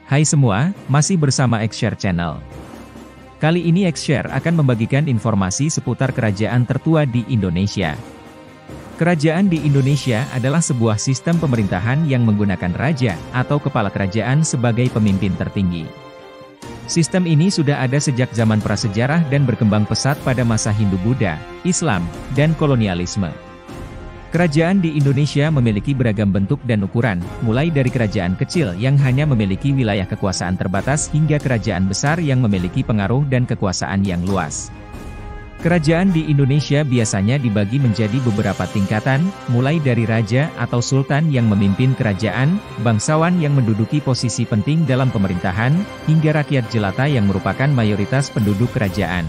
Hai semua, masih bersama Xshare Channel. Kali ini Xshare akan membagikan informasi seputar kerajaan tertua di Indonesia. Kerajaan di Indonesia adalah sebuah sistem pemerintahan yang menggunakan raja atau kepala kerajaan sebagai pemimpin tertinggi. Sistem ini sudah ada sejak zaman prasejarah dan berkembang pesat pada masa Hindu-Buddha, Islam, dan kolonialisme. Kerajaan di Indonesia memiliki beragam bentuk dan ukuran, mulai dari kerajaan kecil yang hanya memiliki wilayah kekuasaan terbatas hingga kerajaan besar yang memiliki pengaruh dan kekuasaan yang luas. Kerajaan di Indonesia biasanya dibagi menjadi beberapa tingkatan, mulai dari raja atau sultan yang memimpin kerajaan, bangsawan yang menduduki posisi penting dalam pemerintahan, hingga rakyat jelata yang merupakan mayoritas penduduk kerajaan.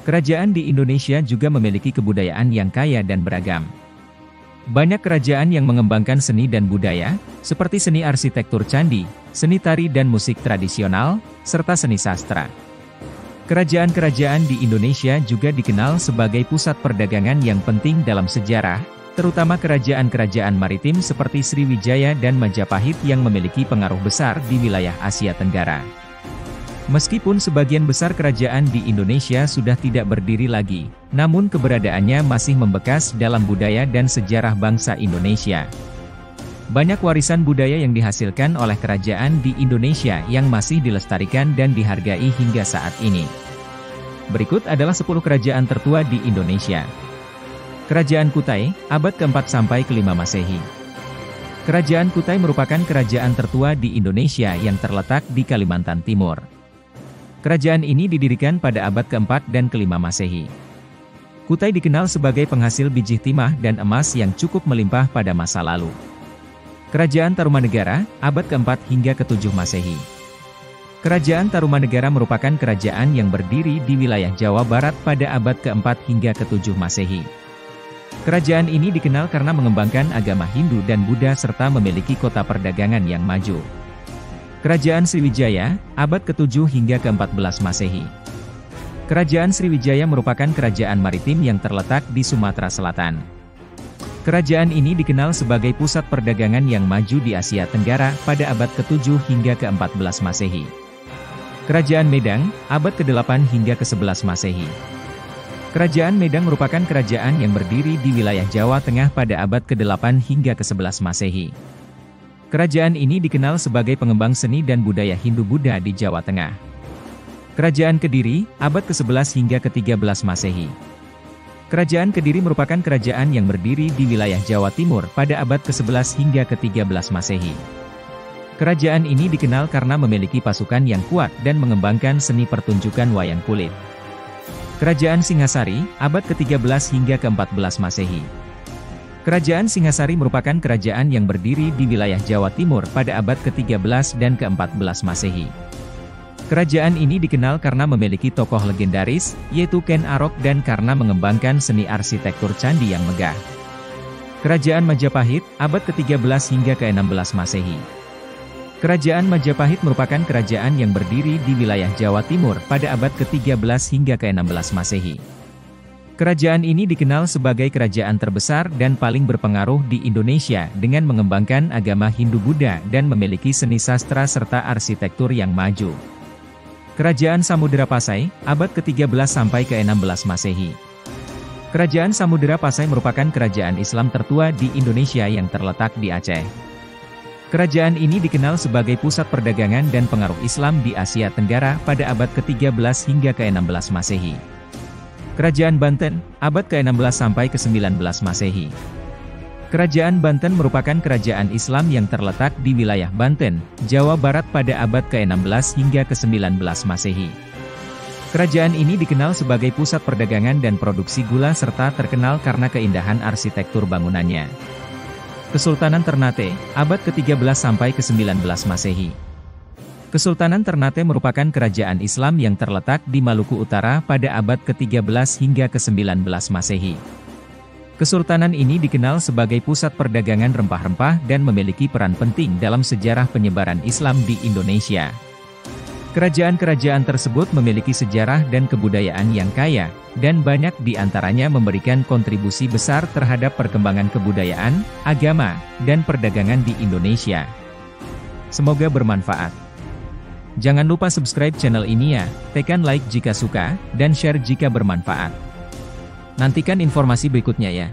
Kerajaan di Indonesia juga memiliki kebudayaan yang kaya dan beragam. Banyak kerajaan yang mengembangkan seni dan budaya, seperti seni arsitektur candi, seni tari dan musik tradisional, serta seni sastra. Kerajaan-kerajaan di Indonesia juga dikenal sebagai pusat perdagangan yang penting dalam sejarah, terutama kerajaan-kerajaan maritim seperti Sriwijaya dan Majapahit yang memiliki pengaruh besar di wilayah Asia Tenggara. Meskipun sebagian besar kerajaan di Indonesia sudah tidak berdiri lagi, namun keberadaannya masih membekas dalam budaya dan sejarah bangsa Indonesia. Banyak warisan budaya yang dihasilkan oleh kerajaan di Indonesia yang masih dilestarikan dan dihargai hingga saat ini. Berikut adalah 10 kerajaan tertua di Indonesia. Kerajaan Kutai, abad ke-4 sampai ke-5 Masehi. Kerajaan Kutai merupakan kerajaan tertua di Indonesia yang terletak di Kalimantan Timur. Kerajaan ini didirikan pada abad ke-4 dan ke-5 Masehi. Kutai dikenal sebagai penghasil biji timah dan emas yang cukup melimpah pada masa lalu. Kerajaan Tarumanegara, abad ke-4 hingga ke-7 Masehi. Kerajaan Tarumanegara merupakan kerajaan yang berdiri di wilayah Jawa Barat pada abad ke-4 hingga ke-7 Masehi. Kerajaan ini dikenal karena mengembangkan agama Hindu dan Buddha serta memiliki kota perdagangan yang maju. Kerajaan Sriwijaya, abad ke-7 hingga ke-14 Masehi. Kerajaan Sriwijaya merupakan kerajaan maritim yang terletak di Sumatera Selatan. Kerajaan ini dikenal sebagai pusat perdagangan yang maju di Asia Tenggara pada abad ke-7 hingga ke-14 Masehi. Kerajaan Medang, abad ke-8 hingga ke-11 Masehi. Kerajaan Medang merupakan kerajaan yang berdiri di wilayah Jawa Tengah pada abad ke-8 hingga ke-11 Masehi. Kerajaan ini dikenal sebagai pengembang seni dan budaya Hindu-Buddha di Jawa Tengah. Kerajaan Kediri, abad ke-11 hingga ke-13 Masehi. Kerajaan Kediri merupakan kerajaan yang berdiri di wilayah Jawa Timur pada abad ke-11 hingga ke-13 Masehi. Kerajaan ini dikenal karena memiliki pasukan yang kuat dan mengembangkan seni pertunjukan wayang kulit. Kerajaan Singasari, abad ke-13 hingga ke-14 Masehi. Kerajaan Singasari merupakan kerajaan yang berdiri di wilayah Jawa Timur pada abad ke-13 dan ke-14 Masehi. Kerajaan ini dikenal karena memiliki tokoh legendaris, yaitu Ken Arok dan karena mengembangkan seni arsitektur candi yang megah. Kerajaan Majapahit, abad ke-13 hingga ke-16 Masehi. Kerajaan Majapahit merupakan kerajaan yang berdiri di wilayah Jawa Timur pada abad ke-13 hingga ke-16 Masehi. Kerajaan ini dikenal sebagai kerajaan terbesar dan paling berpengaruh di Indonesia dengan mengembangkan agama Hindu-Buddha dan memiliki seni sastra serta arsitektur yang maju. Kerajaan Samudera Pasai, abad ke-13 sampai ke-16 Masehi. Kerajaan Samudera Pasai merupakan kerajaan Islam tertua di Indonesia yang terletak di Aceh. Kerajaan ini dikenal sebagai pusat perdagangan dan pengaruh Islam di Asia Tenggara pada abad ke-13 hingga ke-16 Masehi. Kerajaan Banten, abad ke-16 sampai ke-19 Masehi. Kerajaan Banten merupakan kerajaan Islam yang terletak di wilayah Banten, Jawa Barat pada abad ke-16 hingga ke-19 Masehi. Kerajaan ini dikenal sebagai pusat perdagangan dan produksi gula serta terkenal karena keindahan arsitektur bangunannya. Kesultanan Ternate, abad ke-13 sampai ke-19 Masehi. Kesultanan Ternate merupakan kerajaan Islam yang terletak di Maluku Utara pada abad ke-13 hingga ke-19 Masehi. Kesultanan ini dikenal sebagai pusat perdagangan rempah-rempah dan memiliki peran penting dalam sejarah penyebaran Islam di Indonesia. Kerajaan-kerajaan tersebut memiliki sejarah dan kebudayaan yang kaya, dan banyak di antaranya memberikan kontribusi besar terhadap perkembangan kebudayaan, agama, dan perdagangan di Indonesia. Semoga bermanfaat. Jangan lupa subscribe channel ini ya, tekan like jika suka, dan share jika bermanfaat. Nantikan informasi berikutnya ya.